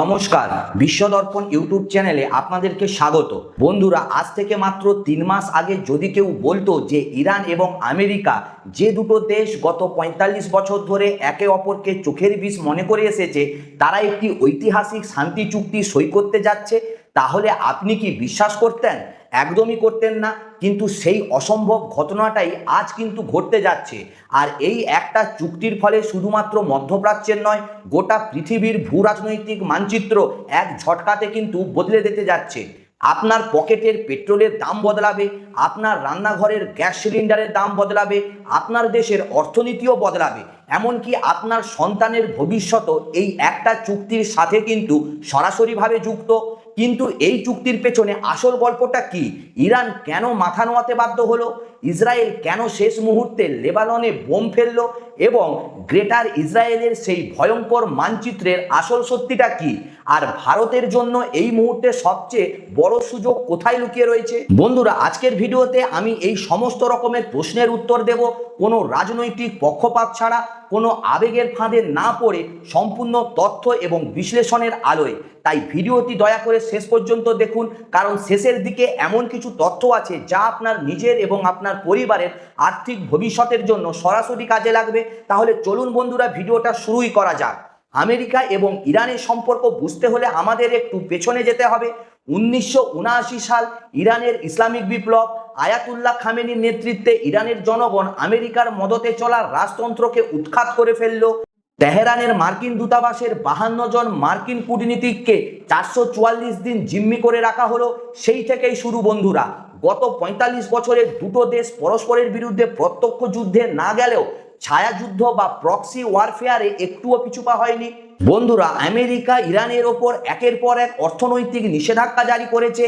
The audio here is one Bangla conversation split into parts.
নমস্কার, বিশ্ব দর্পণ ইউটিউব চ্যানেলে আপনাদেরকে স্বাগত। বন্ধুরা, আজ থেকে মাত্র 3 মাস আগে যদি কেউ বলতো যে ইরান এবং আমেরিকা, যে দুটো দেশ গত 45 বছর ধরে একে অপরকে চোখের বিষ মনে করে এসেছে, তারা একটি ঐতিহাসিক শান্তি চুক্তি সই করতে যাচ্ছে, তাহলে আপনি কি বিশ্বাস করতেন? একদমই করতেন না। কিন্তু সেই অসম্ভব ঘটনাটাই আজ কিন্তু ঘটতে যাচ্ছে। আর এই একটা চুক্তির ফলে শুধুমাত্র মধ্যপ্রাচ্যের নয়, গোটা পৃথিবীর ভূ রাজনৈতিক মানচিত্র এক ঝটকাতে কিন্তু বদলে দিতে যাচ্ছে। আপনার পকেটের পেট্রোলের দাম বদলাবে, আপনার রান্নাঘরের গ্যাস সিলিন্ডারের দাম বদলাবে, আপনার দেশের অর্থনীতিও বদলাবে, এমনকি আপনার সন্তানের ভবিষ্যৎও এই একটা চুক্তির সাথে কিন্তু সরাসরিভাবে যুক্ত। কিন্তু এই চুক্তির পেছনে আসল গল্পটা কি? ইরান কেন মাথা নোয়াতে বাধ্য হলো? ইসরায়েল কেন শেষ মুহূর্তে লেবাননে বোম ফেললো? এবং গ্রেটার ইসরায়েলের সেই ভয়ঙ্কর মানচিত্রের আসল সত্যিটা কি? আর ভারতের জন্য এই মুহূর্তে সবচেয়ে বড় সুযোগ কোথায় লুকিয়ে রয়েছে? বন্ধুরা, আজকের ভিডিওতে আমি এই সমস্ত রকমের প্রশ্নের উত্তর দেব, কোনো রাজনৈতিক পক্ষপাত ছাড়া, কোনো আবেগের ফাঁদে না পড়ে, সম্পূর্ণ তথ্য এবং বিশ্লেষণের আলোয়। তাই ভিডিওটি দয়া করে শেষ পর্যন্ত দেখুন, কারণ শেষের দিকে এমন কিছু তথ্য আছে যা আপনার নিজের এবং আপনার পরিবারের আর্থিক ভবিষ্যতের জন্য সরাসরি কাজে লাগবে। তাহলে চলুন বন্ধুরা, ভিডিওটা শুরুই করা যাক। আমেরিকা এবং ইরানের সম্পর্ক বুঝতে হলে আমাদের একটু পেছনে যেতে হবে। 1979 সাল, ইরানের ইসলামিক বিপ্লব। আয়াতুল্লাহ খামেনির নেতৃত্বে ইরানের জনগণ আমেরিকার মদতে চলা রাজতন্ত্রকে উৎখাত করে ফেলল। তেহরানের মার্কিন দূতাবাসের 52 জন মার্কিন কূটনীতিককে 444 দিন জিম্মি করে রাখা হলো। সেই থেকেই শুরু বন্ধুরা। গত 45 বছরে দুটো দেশ পরস্পরের বিরুদ্ধে প্রত্যক্ষ যুদ্ধে না গেলেও ছায়াযুদ্ধ বা প্রক্সি ওয়ারফেয়ারে একটুও পিছুপা হয়নি। বন্ধুরা, আমেরিকা ইরানের ওপর একের পর এক অর্থনৈতিক নিষেধাজ্ঞা জারি করেছে,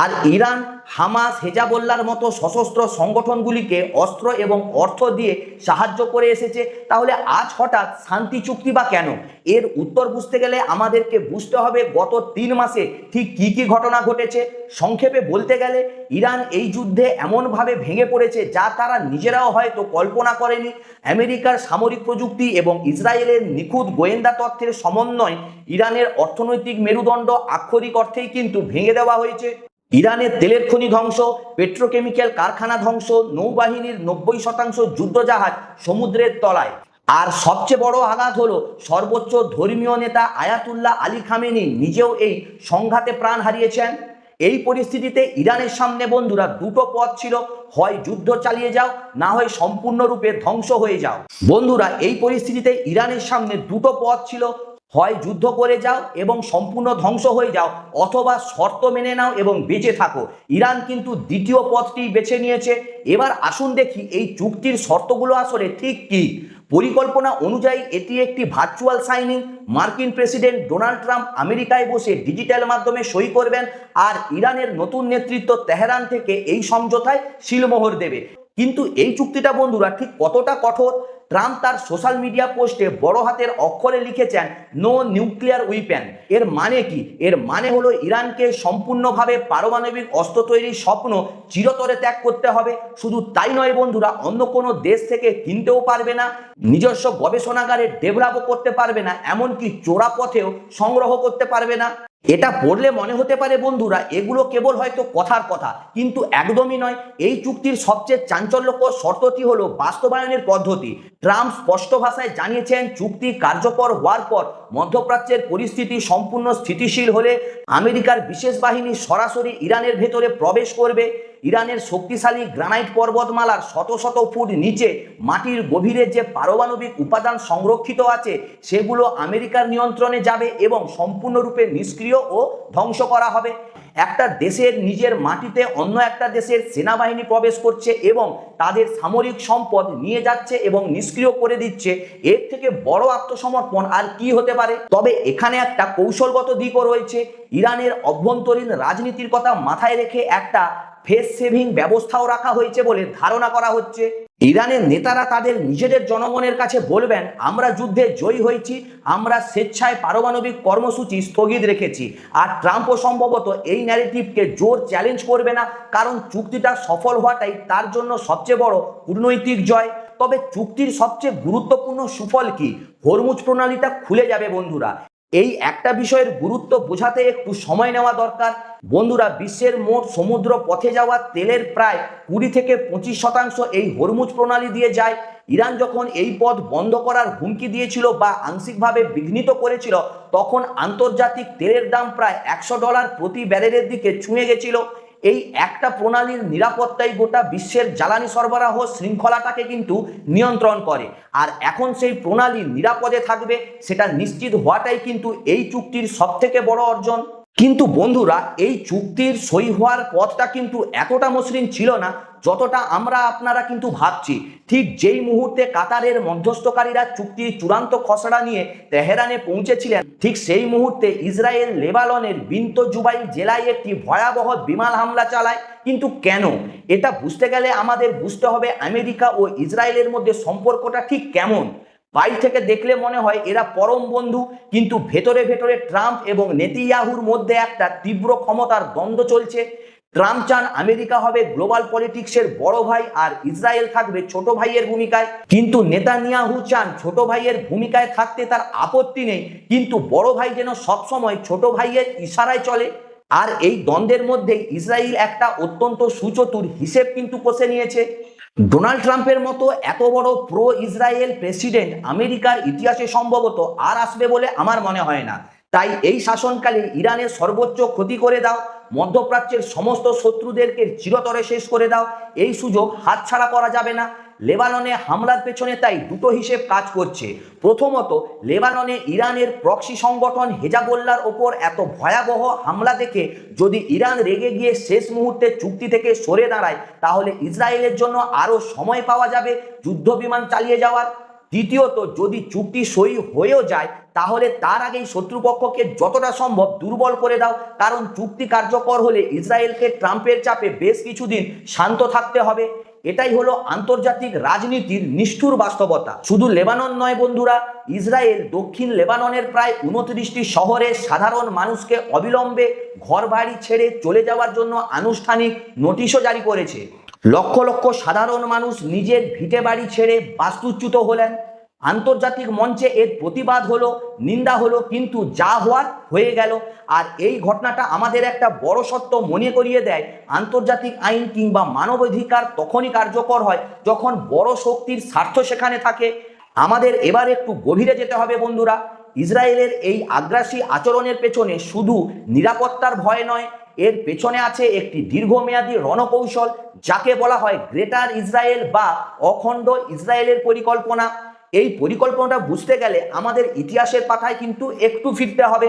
আর ইরান হামাস, হেজাবল্লার মতো সশস্ত্র সংগঠনগুলিকে অস্ত্র এবং অর্থ দিয়ে সাহায্য করে এসেছে। তাহলে আজ হঠাৎ শান্তি চুক্তি বা কেন? এর উত্তর বুঝতে গেলে আমাদেরকে বুঝতে হবে গত 3 মাসে ঠিক কি কি ঘটনা ঘটেছে। সংক্ষেপে বলতে গেলে, ইরান এই যুদ্ধে এমনভাবে ভেঙে পড়েছে যা তারা নিজেরাও হয়তো কল্পনা করেনি। আমেরিকার সামরিক প্রযুক্তি এবং ইসরায়েলের নিখুঁত গোয়েন্দা তথ্যের সমন্বয় ইরানের অর্থনৈতিক মেরুদণ্ড আক্ষরিক অর্থেই কিন্তু ভেঙে দেওয়া হয়েছে। ইরানের তেলের খনি ধ্বংস, পেট্রোকেমিক্যাল কারখানা ধ্বংস, নৌবাহিনীর 90% যুদ্ধজাহাজ সমুদ্রের তলায়। আর সবচেয়ে বড় আঘাত হলো সর্বোচ্চ ধর্মীয় নেতা আয়াতুল্লাহ আলী খামেনি নিজেও এই সংঘাতে প্রাণ হারিয়েছেন। এই পরিস্থিতিতে ইরানের সামনে বন্ধুরা দুটো পথ ছিল, হয় যুদ্ধ চালিয়ে যাও, না হয় সম্পূর্ণরূপে ধ্বংস হয়ে যাও। বন্ধুরা, এই পরিস্থিতিতে ইরানের সামনে দুটো পথ ছিল, হয় যুদ্ধ করে যাও এবং সম্পূর্ণ ধ্বংস হয়ে যাও, অথবা শর্ত মেনে নাও এবং বেঁচে থাকো। ইরান কিন্তু দ্বিতীয় পথটি বেছে নিয়েছে। এবার আসুন দেখি এই চুক্তির শর্তগুলো আসলে ঠিক কি। পরিকল্পনা অনুযায়ী এটি একটি ভার্চুয়াল সাইনিং। মার্কিন প্রেসিডেন্ট ডোনাল্ড ট্রাম্প আমেরিকায় বসে ডিজিটাল মাধ্যমে সই করবেন, আর ইরানের নতুন নেতৃত্ব তেহরান থেকে এই সমঝোতায় সিলমোহর দেবে। কিন্তু এই চুক্তিটা বন্ধুরা ঠিক কতটা কঠোর? ট্রাম্প তার সোশ্যাল মিডিয়া পোস্টে বড় হাতের অক্ষরে লিখেছেন, নো নিউক্লিয়ার উইপেন। এর মানে কি? এর মানে হলো ইরানকে সম্পূর্ণভাবে পারমাণবিক অস্ত্র তৈরির স্বপ্ন চিরতরে ত্যাগ করতে হবে। শুধু তাই নয় বন্ধুরা, অন্য কোনো দেশ থেকে কিনতেও পারবে না, নিজস্ব গবেষণাগারে ডেভেলপও করতে পারবে না, এমনকি চোরা পথেও সংগ্রহ করতে পারবে না। এটা পড়লে মনে হতে পারে বন্ধুরা এগুলো কেবল হয়তো কথার কথা, কিন্তু একদমই নয়। এই চুক্তির সবচেয়ে চাঞ্চল্যকর শর্তটি হলো বাস্তবায়নের পদ্ধতি। ট্রাম্প স্পষ্ট ভাষায় জানিয়েছেন, চুক্তি কার্যকর হওয়ার পর মধ্যপ্রাচ্যের পরিস্থিতি সম্পূর্ণ স্থিতিশীল হলে আমেরিকার বিশেষ বাহিনী সরাসরি ইরানের ভেতরে প্রবেশ করবে। ইরানের শক্তিশালী গ্রানাইট পর্বতমালার শত শত ফুট নিচে মাটির গভীরে যে পারমাণবিক উপাদান সংরক্ষিত আছে সেগুলো আমেরিকার নিয়ন্ত্রণে যাবে এবং সম্পূর্ণরূপে নিষ্ক্রিয় ও ধ্বংস করা হবে। একটা দেশের নিজের মাটিতে অন্য একটা দেশের সেনাবাহিনী প্রবেশ করছে এবং তাদের সামরিক সম্পদ নিয়ে যাচ্ছে এবং নিষ্ক্রিয় করে দিচ্ছে। এর থেকে বড় আত্মসমর্পণ আর কি হতে পারে? তবে এখানে একটা কৌশলগত দিকও রয়েছে। ইরানের অভ্যন্তরীণ রাজনীতির কথা মাথায় রেখে একটা ফেস সেভিং ব্যবস্থাও রাখা হয়েছে বলে ধারণা করা হচ্ছে। ইরানের নেতারা তাদের নিজেদের জনগণের কাছে বলবেন, আমরা যুদ্ধে জয়ী হয়েছি, আমরা স্বেচ্ছায় পারমাণবিক কর্মসূচি স্থগিত রেখেছি। আর ট্রাম্পও সম্ভবত এই ন্যারেটিভকে জোর চ্যালেঞ্জ করবে না, কারণ চুক্তিটা সফল হওয়াটাই তার জন্য সবচেয়ে বড় কূটনৈতিক জয়। তবে চুক্তির সবচেয়ে গুরুত্বপূর্ণ সুফল কি? হরমুজ প্রণালীটা খুলে যাবে বন্ধুরা। এই একটা বিষয়ের গুরুত্ব বোঝাতে একটু সময় নেওয়া দরকার। বন্ধুরা, বিশ্বের মোট সমুদ্র পথে যাওয়া তেলের প্রায় 20 থেকে 25% এই হরমুজ প্রণালী দিয়ে যায়। ইরান যখন এই পথ বন্ধ করার হুমকি দিয়েছিল বা আংশিকভাবে বিঘ্নিত করেছিল, তখন আন্তর্জাতিক তেলের দাম প্রায় $100 প্রতি ব্যারেলের দিকে ছুঁয়ে গেছিল। এই একটা প্রণালীর নিরাপত্তাই গোটা বিশ্বের জ্বালানি সরবরাহ শৃঙ্খলাটাকে কিন্তু নিয়ন্ত্রণ করে। আর এখন সেই প্রণালী নিরাপদে থাকবে সেটা নিশ্চিত হওয়াটাই কিন্তু এই চুক্তির সবথেকে বড় অর্জন। কিন্তু বন্ধুরা, এই চুক্তির সই হওয়ার পথটা কিন্তু এতটা মসৃণ ছিল না যতটা আমরা আপনারা কিন্তু ভাবছি। ঠিক যেই মুহূর্তে কাতারের মধ্যস্থকারীরা চুক্তির চূড়ান্ত খসড়া নিয়ে তেহরানে পৌঁছেছিলেন, ঠিক সেই মুহূর্তে ইসরায়েল লেবাননের বিন্ত জুবাইল জেলায় একটি ভয়াবহ বিমান হামলা চালায়। কিন্তু কেন? এটা বুঝতে গেলে আমাদের বুঝতে হবে আমেরিকা ও ইসরায়েলের মধ্যে সম্পর্কটা ঠিক কেমন। বাইরে থেকে দেখলে মনে হয় এরা পরম বন্ধু, কিন্তু ভেতরে ভেতরে ট্রাম্প এবং নেতানিয়াহুর মধ্যে একটা তীব্র ক্ষমতার দ্বন্দ্ব চলছে। ট্রাম্প চান আমেরিকা হবে গ্লোবাল পলিটিক্সের বড় ভাই আর ইসরায়েল থাকবে ছোট ভাইয়ের ভূমিকায়, কিন্তু নেতানিয়াহু চান ছোট ভাইয়ের ভূমিকায় থাকতে তার আপত্তি নেই, কিন্তু বড় ভাই যেন সবসময় ছোট ভাইয়ের ইশারায় চলে। আর এই দ্বন্দ্বের মধ্যেই ইসরায়েল একটা অত্যন্ত সুচতুর হিসেব কিন্তু কষে নিয়েছে। ডোনাল্ড ট্রাম্পের মতো এত বড় প্রো ইসরায়েল প্রেসিডেন্ট আমেরিকার ইতিহাসে সম্ভবত আর আসবে বলে আমার মনে হয় না। তাই এই শাসনকালে ইরানের সর্বোচ্চ ক্ষতি করে দাও, মধ্যপ্রাচ্যের সমস্ত শত্রুদেরকে চিরতরে শেষ করে দাও, এই সুযোগ হাতছাড়া করা যাবে না। লেবাননে হামলার পেছনে তাই দুটো হিসেব কাজ করছে। প্রথমত, লেবাননে ইরানের প্রক্সি সংগঠন হেজাবোল্লার ওপর এত ভয়াবহ হামলা দেখে যদি ইরান রেগে গিয়ে শেষ মুহূর্তে চুক্তি থেকে সরে দাঁড়ায়, তাহলে ইসরায়েলের জন্য আরও সময় পাওয়া যাবে যুদ্ধ বিমান চালিয়ে যাওয়ার। দ্বিতীয়ত, যদি চুক্তি সই হয়েও যায়, তাহলে তার আগেই শত্রুপক্ষকে যতটা সম্ভব দুর্বল করে দাও, কারণ চুক্তি কার্যকর হলে ইসরায়েলকে ট্রাম্পের চাপে বেশ কিছুদিন শান্ত থাকতে হবে। এটাই হলো আন্তর্জাতিক রাজনীতির নিষ্ঠুর বাস্তবতা। শুধু লেবানন নয় বন্ধুরা, ইসরায়েল দক্ষিণ লেবাননের প্রায় 29টি শহরে সাধারণ মানুষকে অবিলম্বে ঘরবাড়ি ছেড়ে চলে যাওয়ার জন্য আনুষ্ঠানিক নোটিশও জারি করেছে। লক্ষ লক্ষ সাধারণ মানুষ নিজের ভিটে বাড়ি ছেড়ে বাস্তুচ্যুত হলেন। আন্তর্জাতিক মঞ্চে এর প্রতিবাদ হলো, নিন্দা হলো, কিন্তু যা হওয়ার হয়ে গেল। আর এই ঘটনাটা আমাদের একটা বড় সত্য মনে করিয়ে দেয়, আন্তর্জাতিক আইন কিংবা মানবাধিকার তখনই কার্যকর হয় যখন বড় শক্তির স্বার্থ সেখানে থাকে। আমাদের এবার একটু গভীরে যেতে হবে বন্ধুরা। ইসরায়েলের এই আগ্রাসী আচরণের পেছনে শুধু নিরাপত্তার ভয় নয়, এর পেছনে আছে একটি দীর্ঘমেয়াদী রণকৌশল, যাকে বলা হয় গ্রেটার ইসরায়েল বা অখণ্ড ইসরায়েলের পরিকল্পনা। এই পরিকল্পনাটা বুঝতে গেলে আমাদের ইতিহাসের পাতায় কিন্তু একটু ফিরতে হবে।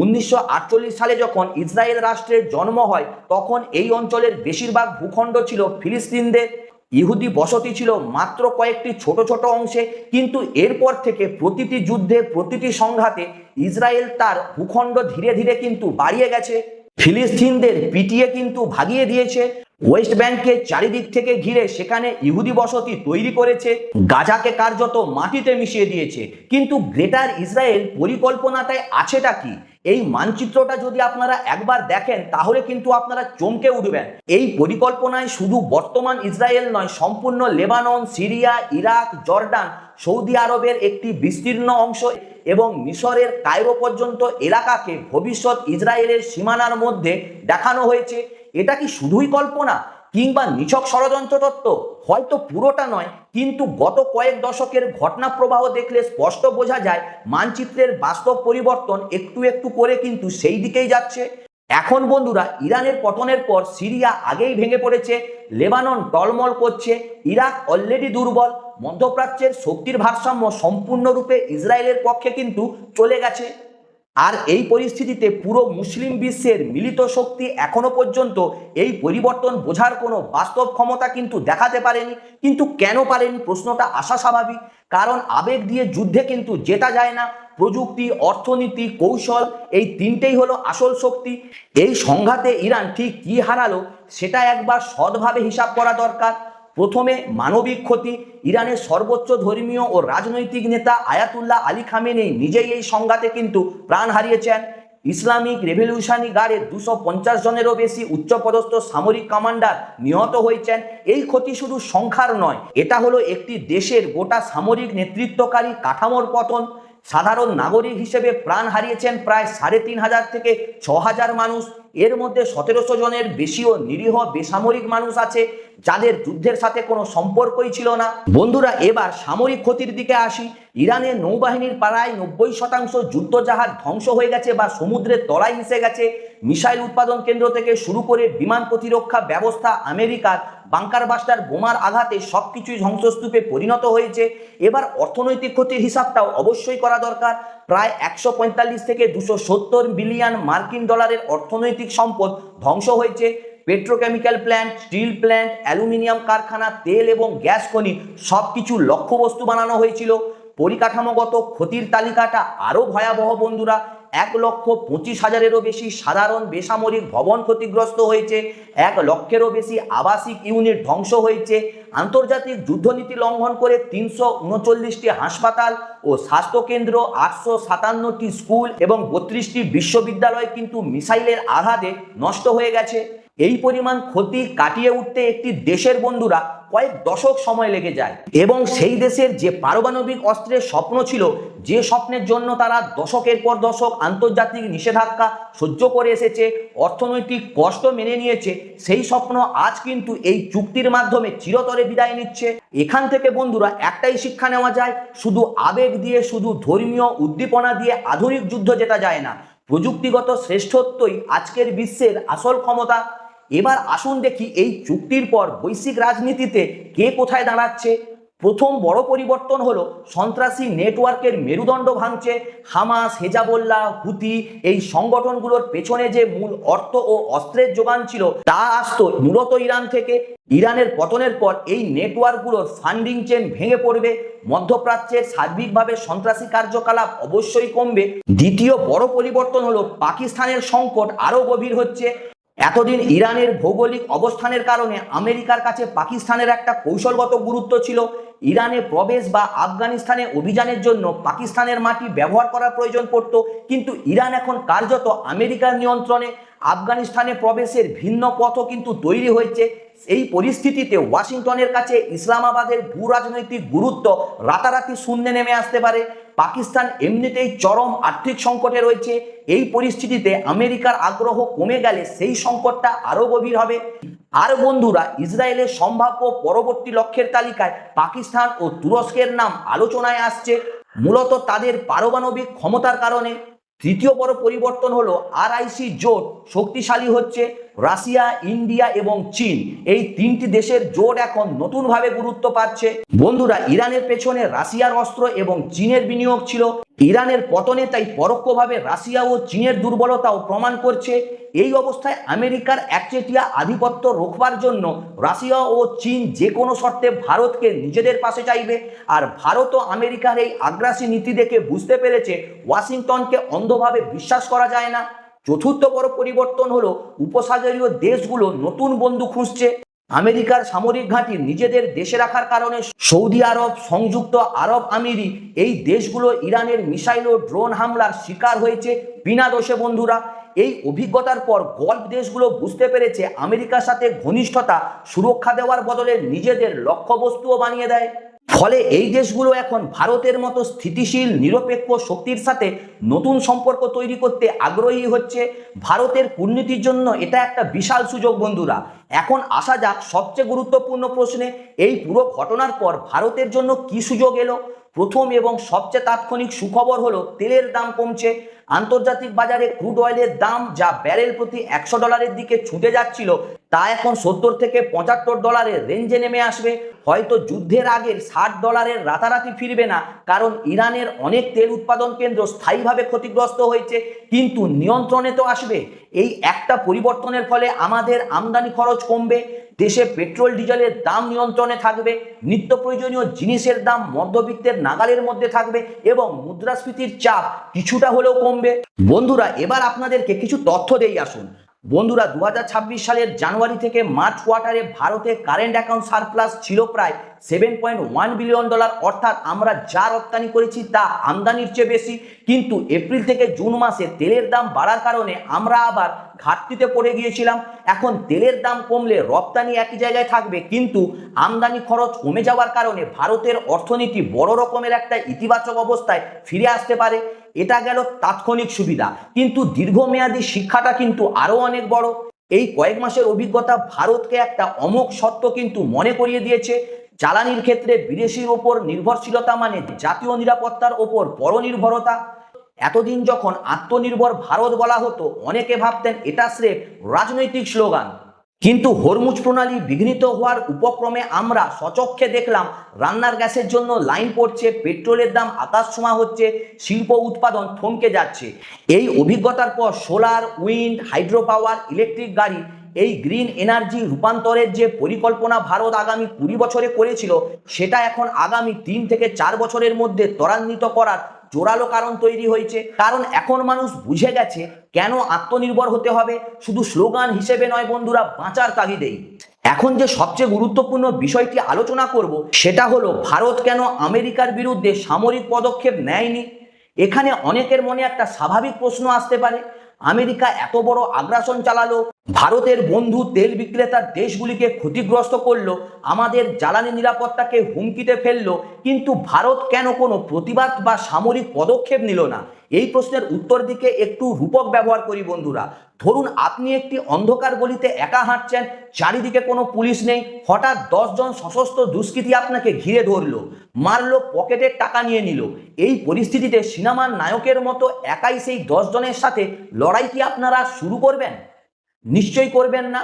1948 সালে যখন ইসরায়েল রাষ্ট্রের জন্ম হয়, তখন এই অঞ্চলের বেশিরভাগ ভূখণ্ড ছিল ফিলিস্তিনদের। ইহুদি বসতি ছিল মাত্র কয়েকটি ছোট ছোট অংশে, কিন্তু এরপর থেকে প্রতিটি যুদ্ধে, প্রতিটি সংঘাতে ইসরায়েল তার ভূখণ্ড ধীরে ধীরে কিন্তু বাড়িয়ে গেছে। ফিলিস্তিনদের পিটিয়ে কিন্তু ভাগিয়ে দিয়েছে। ওয়েস্ট ব্যাংককে চারিদিক থেকে ঘিরে সেখানে ইহুদি বসতি তৈরি করেছে। গাজাকে কার্যত মাটিতে মিশিয়ে দিয়েছে। কিন্তু গ্রেটার ইসরায়েল পরিকল্পনাটায় আছেটা কি? এই মানচিত্রটা যদি আপনারা একবার দেখেন, তাহলে কিন্তু আপনারা চমকে উঠবেন। এই পরিকল্পনায় শুধু বর্তমান ইসরায়েল নয়, সম্পূর্ণ Lebanon, Syria, Iraq, Jordan, Saudi আরবের একটি বিস্তীর্ণ অংশ এবং মিশরের কায়রো পর্যন্ত এলাকাকে ভবিষ্যৎ ইসরায়েলের সীমানার মধ্যে দেখানো হয়েছে। এটা কি শুধুই কল্পনা কিংবা নিছক ষড়যন্ত্র তত্ত্ব? হয়তো পুরোটা নয়, কিন্তু গত কয়েক দশকের ঘটনা প্রবাহ দেখলে স্পষ্ট বোঝা যায় মানচিত্রের বাস্তব পরিবর্তন একটু একটু করে কিন্তু সেই দিকেই যাচ্ছে। এখন বন্ধুরা, ইরানের পতনের পর সিরিয়া আগেই ভেঙে পড়েছে, লেবানন টলমল করছে, ইরাক অলরেডি দুর্বল, মধ্যপ্রাচ্যের শক্তির ভারসাম্য সম্পূর্ণরূপে ইসরায়েলের পক্ষে কিন্তু চলে গেছে। আর এই পরিস্থিতিতে পুরো মুসলিম বিশ্বের মিলিত শক্তি এখনো পর্যন্ত এই পরিবর্তন বোঝার কোনো বাস্তব ক্ষমতা কিন্তু দেখাতে পারেনি। কিন্তু কেন পারেনি প্রশ্নটা আসা স্বাভাবিক, কারণ আবেগ দিয়ে যুদ্ধে কিন্তু জেতা যায় না। প্রযুক্তি, অর্থনীতি, কৌশল, এই তিনটেই হলো আসল শক্তি। এই সংঘাতে ইরান ঠিক কী হারালো সেটা একবার সৎভাবে হিসাব করা দরকার। প্রথমে মানবিক ক্ষতি। ইরানের সর্বোচ্চ ধর্মীয় ও রাজনৈতিক নেতা আয়াতুল্লাহ আলী খামেনেই নিজেই এই সংঘাতে কিন্তু প্রাণ হারিয়েছেন। ইসলামিক রেভলিউশনারি গার্ডের 250 জনেরও বেশি উচ্চপদস্থ সামরিক কমান্ডার নিহত হয়েছেন। এই ক্ষতি শুধু সংখ্যার নয়, এটা হলো একটি দেশের গোটা সামরিক নেতৃত্বকারী কাঠামোর পতন। সাধারণ নাগরিক হিসেবে প্রাণ হারিয়েছেন প্রায় 3,500 থেকে 6,000 মানুষ। এর মধ্যে 1700 জনের বেশিও নিরীহ বেসামরিক মানুষ আছে যাদের যুদ্ধের সাথে কোনো সম্পর্কই ছিল না। বন্ধুরা, এবার সামরিক ক্ষতির দিকে আসি। ইরানের নৌবাহিনীর প্রায় 90% যুদ্ধজাহাজ ধ্বংস হয়ে গেছে বা সমুদ্রের তলায় মিশে গেছে। মিসাইল উৎপাদন কেন্দ্র থেকে শুরু করে বিমান প্রতিরক্ষা ব্যবস্থা, আমেরিকার বাংকার বাস্টার বোমার আঘাতে সবকিছুই ধ্বংসস্তূপে পরিণত হয়েছে। এবার অর্থনৈতিক ক্ষতির হিসাবটাও অবশ্যই করা দরকার। প্রায় 145 থেকে 270 বিলিয়ন মার্কিন ডলারের অর্থনৈতিক সম্পদ ধ্বংস হয়েছে। Petrochemical plant, steel plant, aluminium কারখানা, তেল এবং গ্যাস খনি সবকিছু লক্ষ্যবস্তু বানানো হয়েছিল। পরিকাঠামোগত ক্ষতির তালিকাটা আরও ভয়াবহ বন্ধুরা। 1,25,000-এরও বেশি সাধারণ বেসামরিক ভবন ক্ষতিগ্রস্ত হয়েছে, 1 লক্ষেরও বেশি আবাসিক ইউনিট ধ্বংস হয়েছে। আন্তর্জাতিক যুদ্ধনীতি লঙ্ঘন করে 339টি হাসপাতাল ও স্বাস্থ্যকেন্দ্র, 857টি স্কুল এবং 32টি বিশ্ববিদ্যালয় কিন্তু মিসাইলের আঘাতে নষ্ট হয়ে গেছে। এই পরিমাণ ক্ষতি কাটিয়ে উঠতে একটি দেশের বন্ধুরা কয়েক দশক সময় লেগে যায় এবং সেই দেশের যে পারমাণবিক অস্ত্রের স্বপ্ন ছিল, যে স্বপ্নের জন্য তারা দশকের পর দশক আন্তর্জাতিক নিষেধাজ্ঞা সহ্য করে এসেছে, অর্থনৈতিক কষ্ট মেনে নিয়েছে, সেই স্বপ্ন আজ কিন্তু এই চুক্তির মাধ্যমে চিরতরে বিদায় নিচ্ছে। এখান থেকে বন্ধুরা একটাই শিক্ষা নেওয়া যায়, শুধু আবেগ দিয়ে, শুধু ধর্মীয় উদ্দীপনা দিয়ে আধুনিক যুদ্ধ জেতা যায় না। প্রযুক্তিগত শ্রেষ্ঠত্বই আজকের বিশ্বের আসল ক্ষমতা। এবার আসুন দেখি এই চুক্তির পর বৈশ্বিক রাজনীতিতে কে কোথায় দাঁড়াচ্ছে। প্রথম বড় পরিবর্তন হলো সন্ত্রাসী নেটওয়ার্কের মেরুদণ্ড ভাঙছে। হামাস, হেজাবোল্লাহ, হুতি এই সংগঠনগুলোর পেছনে যে মূল অর্থ ও অস্ত্রের যোগান ছিল তা আসতো মূলত ইরান থেকে। ইরানের পতনের পর এই নেটওয়ার্কগুলোর ফান্ডিং চেন ভেঙে পড়বে। মধ্যপ্রাচ্যের সার্বিকভাবে সন্ত্রাসী কার্যকলাপ অবশ্যই কমবে। দ্বিতীয় বড় পরিবর্তন হলো পাকিস্তানের সংকট আরও গভীর হচ্ছে। এতদিন ইরানের ভৌগোলিক অবস্থানের কারণে আমেরিকার কাছে পাকিস্তানের একটা কৌশলগত গুরুত্ব ছিল। ইরানে প্রবেশ বা আফগানিস্তানে অভিযানের জন্য পাকিস্তানের মাটি ব্যবহার করার প্রয়োজন পড়ত, কিন্তু ইরান এখন কার্যত আমেরিকার নিয়ন্ত্রণে। আফগানিস্তানে প্রবেশের ভিন্ন পথও কিন্তু তৈরি হয়েছে। এই পরিস্থিতিতে ওয়াশিংটনের কাছে ইসলামাবাদের ভূ রাজনৈতিক গুরুত্ব রাতারাতি শূন্যে নেমে আসতে পারে। পাকিস্তান এমনিতেই চরম আর্থিক সংকটে রয়েছে। এই পরিস্থিতিতে আমেরিকার আগ্রহ কমে গেলে সেই সংকটটা আরও গভীর হবে। আর বন্ধুরা, ইসরায়েলের সম্ভাব্য পরবর্তী লক্ষ্যের তালিকায় পাকিস্তান ও তুরস্কের নাম আলোচনায় আসছে, মূলত তাদের পারমাণবিক ক্ষমতার কারণে। তৃতীয় বড় পরিবর্তন হলো RIC জোট শক্তিশালী হচ্ছে। রাশিয়া, ইন্ডিয়া এবং চীন এই 3টি দেশের জোট এখন নতুনভাবে গুরুত্ব পাচ্ছে। বন্ধুরা, ইরানের পেছনে রাশিয়ার অস্ত্র এবং চীনের বিনিয়োগ ছিল। ইরানের পতনে তাই পরোক্ষভাবে রাশিয়া ও চীনের দুর্বলতাও প্রমাণ করছে। এই অবস্থায় আমেরিকার একচেটিয়া আধিপত্য রোখবার জন্য রাশিয়া ও চীন যে কোনো শর্তে ভারতকে নিজেদের পাশে চাইবে। আর ভারতও আমেরিকার এই আগ্রাসী নীতি দেখে বুঝতে পেরেছে ওয়াশিংটনকে অন্ধভাবে বিশ্বাস করা যায় না। চতুর্থ বড় পরিবর্তন হলো উপসাগরীয় দেশগুলো নতুন বন্ধু খুঁজছে। আমেরিকার সামরিক ঘাঁটি নিজেদের দেশে রাখার কারণে সৌদি আরব, সংযুক্ত আরব আমিরি এই দেশগুলো ইরানের মিসাইল ও ড্রোন হামলার শিকার হয়েছে বিনা দোষে। বন্ধুরা, এই অভিজ্ঞতার পর গলফ দেশগুলো বুঝতে পেরেছে আমেরিকার সাথে ঘনিষ্ঠতা সুরক্ষা দেওয়ার বদলে নিজেদের লক্ষ্যবস্তুও বানিয়ে দেয়। ফলে এই দেশগুলো এখন ভারতের মতো স্থিতিশীল নিরপেক্ষ শক্তির সাথে নতুন সম্পর্ক তৈরি করতে আগ্রহী হচ্ছে। ভারতের কূটনীতির জন্য এটা একটা বিশাল সুযোগ বন্ধুরা। এখন আসা যাক সবচেয়ে গুরুত্বপূর্ণ প্রশ্নে। এই পুরো ঘটনার পর ভারতের জন্য কি সুযোগ এলো? প্রথম এবং সবচেয়ে তাৎক্ষণিক সুখবর হলো তেলের দাম কমছে। আন্তর্জাতিক বাজারে ক্রুড অয়েলের দাম যা ব্যারেল প্রতি $100 দিকে ছুটে যাচ্ছিল তা এখন $70 থেকে $75 রেঞ্জে নেমে আসবে। হয়তো যুদ্ধের আগের $60 রাতারাতি ফিরবে না, কারণ ইরানের অনেক তেল উৎপাদন কেন্দ্র স্থায়ীভাবে ক্ষতিগ্রস্ত হয়েছে, কিন্তু নিয়ন্ত্রণে তো আসবে। এই একটা পরিবর্তনের ফলে আমাদের আমদানি খরচ কমবে, দেশে পেট্রোল ডিজেলের দাম নিয়ন্ত্রণে থাকবে, নিত্য প্রয়োজনীয় জিনিসের দাম মধ্যবিত্তের নাগালের মধ্যে থাকবে এবং মুদ্রাস্ফীতির চাপ কিছুটা হলেও কমবে। বন্ধুরা, এবার আপনাদেরকে কিছু তথ্য দেই আসুন। বন্ধুরা 2026 সালের জানুয়ারি থেকে মার্চ কোয়ার্টারে ভারতে কারেন্ট অ্যাকাউন্ট সারপ্লাস ছিল প্রায় $7.1 বিলিয়ন, অর্থাৎ আমরা যা রপ্তানি করেছি তা আমদানির চেয়ে বেশি। কিন্তু এপ্রিল থেকে জুন মাসে তেলের দাম বাড়ার কারণে আমরা আবার ঘাটতিতে পড়ে গিয়েছিলাম। এখন তেলের দাম কমলে রপ্তানি একই জায়গায় থাকবে, কিন্তু আমদানি খরচ কমে যাওয়ার কারণে ভারতের অর্থনীতি বড় রকমের একটা ইতিবাচক অবস্থায় ফিরে আসতে পারে। এটা গেল তাৎক্ষণিক সুবিধা, কিন্তু দীর্ঘমেয়াদী শিক্ষাটা কিন্তু আরো অনেক বড়। এই কয়েক মাসের অভিজ্ঞতা ভারতকে একটা অমোঘ সত্য কিন্তু মনে করিয়ে দিয়েছে। জ্বালানির ক্ষেত্রে বিদেশির ওপর নির্ভরশীলতা মানে জাতীয় নিরাপত্তার ওপর পরনির্ভরতা। এতদিন যখন আত্মনির্ভর ভারত বলা হতো, অনেকে ভাবতেন এটা স্রেফ রাজনৈতিক স্লোগান। কিন্তু হরমুজ প্রণালী বিঘ্নিত হওয়ার উপক্রমে আমরা সচক্ষে দেখলাম রান্নার গ্যাসের জন্য লাইন পড়ছে, পেট্রোলের দাম আকাশছোঁয়া হচ্ছে, শিল্প উৎপাদন থমকে যাচ্ছে। এই অভিজ্ঞতার পর solar, wind, hydro power, electric গাড়ি, এই গ্রিন এনার্জি রূপান্তরের যে পরিকল্পনা ভারত আগামী 20 বছরে করেছিল, সেটা এখন আগামী 3 থেকে 4 বছরের মধ্যে ত্বরান্বিত করার জোরালো কারণ তৈরি হয়েছে। কারণ এখন মানুষ বুঝে গেছে কেন আত্মনির্ভর হতে হবে, শুধু স্লোগান হিসেবে নয় বন্ধুরা, বাঁচার তাগিদেই। এখন যে সবচেয়ে গুরুত্বপূর্ণ বিষয়টি আলোচনা করব, সেটা হলো ভারত কেন আমেরিকার বিরুদ্ধে সামরিক পদক্ষেপ নেয়নি। এখানে অনেকের মনে একটা স্বাভাবিক প্রশ্ন আসতে পারে, আমেরিকা এত বড় আগ্রাসন চালালো, ভারতের বন্ধু তেল বিক্রেতার দেশগুলিকে ক্ষতিগ্রস্ত করলো, আমাদের জ্বালানি নিরাপত্তাকে হুমকিতে ফেললো, কিন্তু ভারত কেন কোনো প্রতিবাদ বা সামরিক পদক্ষেপ নিল না? এই প্রশ্নের উত্তর দিকে একটু রূপক ব্যবহার করি বন্ধুরা। ধরুন আপনি একটি অন্ধকার গলিতে একা হাঁটছেন, চারিদিকে কোনো পুলিশ নেই, হঠাৎ 10 জন সশস্ত্র দুষ্কৃতী আপনাকে ঘিরে ধরলো, মারলো, পকেটের টাকা নিয়ে নিল। এই পরিস্থিতিতে সিনেমার নায়কের মতো একাই সেই 10 জনের সাথে লড়াই কি আপনারা শুরু করবেন? নিশ্চয়ই করবেন না।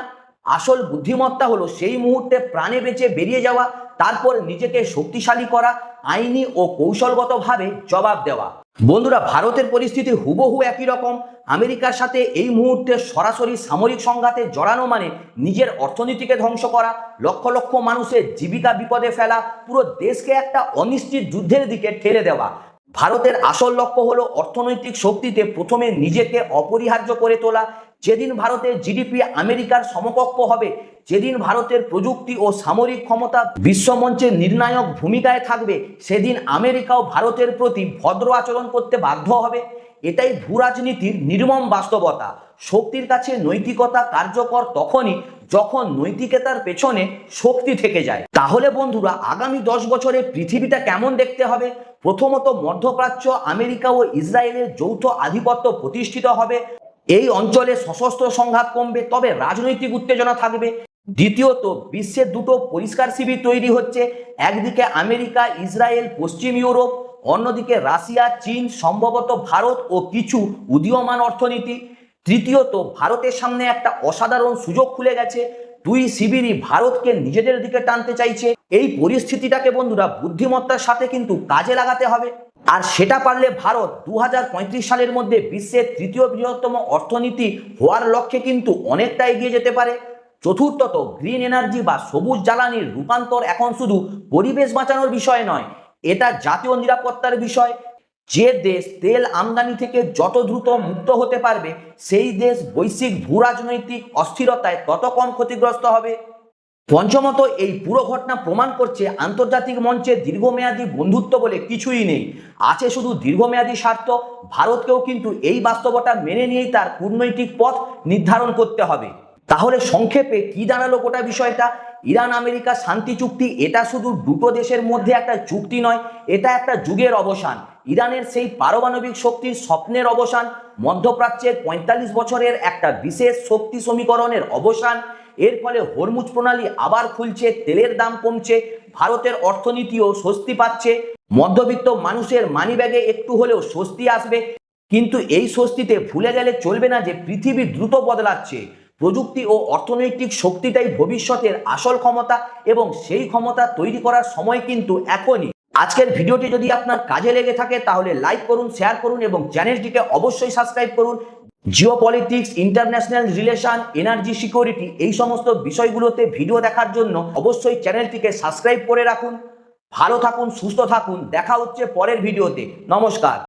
আসল বুদ্ধিমত্তা হলো সেই মুহূর্তে প্রাণে বেঁচে বেরিয়ে যাওয়া, তারপর নিজেকে শক্তিশালী করা, আইনি ও কৌশলগতভাবে জবাব দেওয়া। বন্ধুরা ভারতের পরিস্থিতি হুবহু একই রকম। আমেরিকার সাথে এই মুহূর্তে সরাসরি সামরিক সংঘাতে জড়ানো মানে নিজের অর্থনীতিকে ধ্বংস করা, লক্ষ লক্ষ মানুষের জীবিকা বিপদে ফেলা, পুরো দেশকে একটা অনিশ্চিত যুদ্ধের দিকে ঠেলে দেওয়া। ভারতের আসল লক্ষ্য হলো অর্থনৈতিক শক্তিতে প্রথমে নিজেকে অপরিহার্য করে তোলা। যেদিন ভারতের জিডিপি আমেরিকার সমকক্ষ হবে, যেদিন ভারতের প্রযুক্তি ও সামরিক ক্ষমতা বিশ্বমঞ্চে নির্ণায়ক ভূমিকায় থাকবে, সেদিন আমেরিকাও ভারতের প্রতি ভদ্র আচরণ করতে বাধ্য হবে। এটাই ভূরাজনীতির নির্মম বাস্তবতা। শক্তির কাছে নৈতিকতা কার্যকর তখনই যখন নৈতিকতার পেছনে শক্তি থেকে যায়। তাহলে বন্ধুরা আগামী 10 বছরে পৃথিবীটা কেমন দেখতে হবে? প্রথমত, মধ্যপ্রাচ্য, আমেরিকা ও ইসরায়েলের যৌথ আধিপত্য প্রতিষ্ঠিত হবে। এই অঞ্চলে সশস্ত্র সংঘাত কমবে, তবে রাজনৈতিক উত্তেজনা থাকবে। দ্বিতীয়ত, বিশ্বের দুটো পরিষ্কার শিবির তৈরি হচ্ছে, একদিকে আমেরিকা, ইসরায়েল, পশ্চিম ইউরোপ, অন্যদিকে রাশিয়া, চীন, সম্ভবত ভারত ও কিছু উদীয়মান অর্থনীতি। তৃতীয়ত, ভারতের সামনে একটা অসাধারণ সুযোগ খুলে গেছে, দুই শিবিরই ভারতকে নিজেদের দিকে টানতে চাইছে। এই পরিস্থিতিটাকে বন্ধুরা বুদ্ধিমত্তার সাথে কিন্তু কাজে লাগাতে হবে, আর সেটা পারলে ভারত 2035 সালের মধ্যে বিশ্বের তৃতীয় বৃহত্তম অর্থনীতি হওয়ার লক্ষ্যে কিন্তু অনেকটা এগিয়ে যেতে পারে। চতুর্থত, গ্রিন এনার্জি বা সবুজ জ্বালানির রূপান্তর এখন শুধু পরিবেশ বাঁচানোর বিষয় নয়, এটা জাতীয় নিরাপত্তার বিষয়। যে দেশ তেল আমদানি থেকে যত দ্রুত মুক্ত হতে পারবে, সেই দেশ বৈশ্বিক ভূরাজনৈতিক অস্থিরতায় তত কম ক্ষতিগ্রস্ত হবে। পঞ্চমত, এই পুরো ঘটনা প্রমাণ করছে আন্তর্জাতিক মঞ্চে দীর্ঘমেয়াদী বন্ধুত্ব বলে কিছুই নেই, আছে শুধু দীর্ঘমেয়াদী স্বার্থ। ভারতকেও কিন্তু এই বাস্তবতা মেনে নিয়েই তার কূটনৈতিক পথ নির্ধারণ করতে হবে। তাহলে সংক্ষেপে কি দাঁড়ালো গোটা বিষয়টা? ইরান আমেরিকা শান্তি চুক্তি এটা শুধু দুটো দেশের মধ্যে একটা চুক্তি নয়, এটা একটা যুগের অবসান। ইরানের সেই পারমাণবিক শক্তির স্বপ্নের অবসান, মধ্যপ্রাচ্যের 45 বছরের একটা বিশেষ শক্তি সমীকরণের অবসান। এর ফলে হরমুজ প্রণালী আবার খুলছে, তেলের দাম কমছে, ভারতের অর্থনীতিও স্বস্তি পাচ্ছে, মধ্যবিত্ত মানুষের মানিব্যাগে একটু হলেও স্বস্তি আসবে। কিন্তু এই স্বস্তিতে ভুলে গেলে চলবে না যে পৃথিবী দ্রুত বদলাচ্ছে। প্রযুক্তি ও অর্থনৈতিক শক্তিটাই ভবিষ্যতের আসল ক্ষমতা, এবং সেই ক্ষমতা তৈরি করার সময় কিন্তু এখনই। আজকের ভিডিওটি যদি আপনার কাজে লেগে থাকে তাহলে লাইক করুন, শেয়ার করুন এবং চ্যানেলটিকে অবশ্যই সাবস্ক্রাইব করুন। Geopolitics, international relation, energy security, এই সমস্ত বিষয়গুলোতে ভিডিও দেখার জন্য অবশ্যই চ্যানেলটিকে সাবস্ক্রাইব করে রাখুন। ভালো থাকুন, সুস্থ থাকুন, দেখা হচ্ছে পরের ভিডিওতে। নমস্কার।